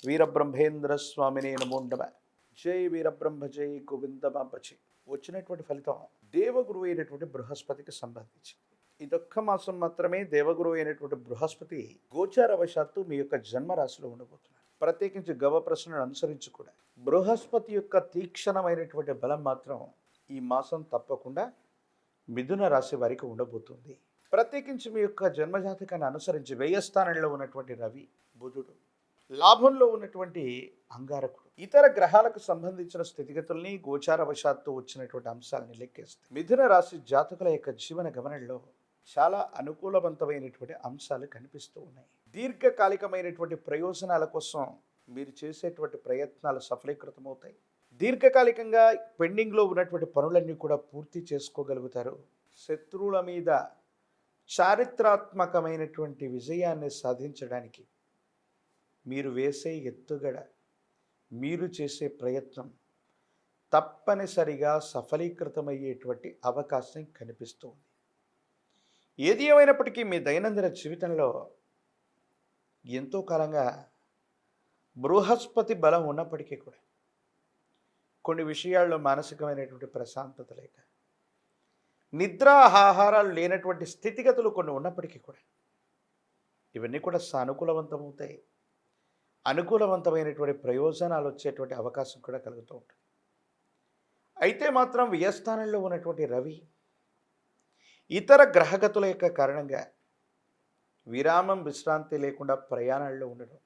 వీరబ్రహ్మేంద్ర స్వామిని నమో నమః. జై వీరబ్రహ్మ జై గోవిందమాంబజీ. వచ్చినటువంటి ఫలితం దేవగురువు అయినటువంటి బృహస్పతికి సంబంధించి. ఇదొక్క మాసం మాత్రమే దేవగురువు అయినటువంటి బృహస్పతి గోచార వశాత్తు మీ యొక్క జన్మరాశిలో ఉండబోతున్నారు. ప్రత్యేకించి గవ ప్రశ్నను అనుసరించి కూడా బృహస్పతి యొక్క తీక్షణమైనటువంటి బలం మాత్రం ఈ మాసం తప్పకుండా మిథున రాశి వారికి ఉండబోతుంది. ప్రత్యేకించి మీ యొక్క జన్మజాతకాన్ని అనుసరించి వ్యయస్థానంలో ఉన్నటువంటి రవి, బుధుడు, లాభంలో ఉన్నటువంటి అంగారకుడు, ఇతర గ్రహాలకు సంబంధించిన స్థితిగతుల్ని గోచార వశాత్తు వచ్చినటువంటి అంశాలని లెక్కేస్తే మిథున రాశి జాతకుల యొక్క జీవన గమనంలో చాలా అనుకూలవంతమైనటువంటి అంశాలు కనిపిస్తూ ఉన్నాయి. దీర్ఘకాలికమైనటువంటి ప్రయోజనాల కోసం మీరు చేసేటువంటి ప్రయత్నాలు సఫలీకృతమవుతాయి. దీర్ఘకాలికంగా పెండింగ్లో ఉన్నటువంటి పనులన్నీ కూడా పూర్తి చేసుకోగలుగుతారు. శత్రువుల మీద చారిత్రాత్మకమైనటువంటి విజయాన్ని సాధించడానికి మీరు వేసే ఎత్తుగడ, మీరు చేసే ప్రయత్నం తప్పనిసరిగా సఫలీకృతమయ్యేటువంటి అవకాశం కనిపిస్తుంది. ఏది ఏమైనప్పటికీ మీ దైనందిన జీవితంలో ఎంతో కాలంగా బృహస్పతి బలం ఉన్నప్పటికీ కూడా కొన్ని విషయాల్లో మానసికమైనటువంటి ప్రశాంతత లేక, నిద్రాహారాలు లేనటువంటి స్థితిగతులు కొన్ని ఉన్నప్పటికీ కూడా ఇవన్నీ కూడా సానుకూలవంతమవుతాయి. అనుకూలవంతమైనటువంటి ప్రయోజనాలు వచ్చేటువంటి అవకాశం కూడా కలుగుతూ ఉంటుంది. అయితే మాత్రం వ్యయస్థానంలో ఉన్నటువంటి రవి ఇతర గ్రహగతుల యొక్క కారణంగా విరామం విశ్రాంతి లేకుండా ప్రయాణాల్లో ఉండడం,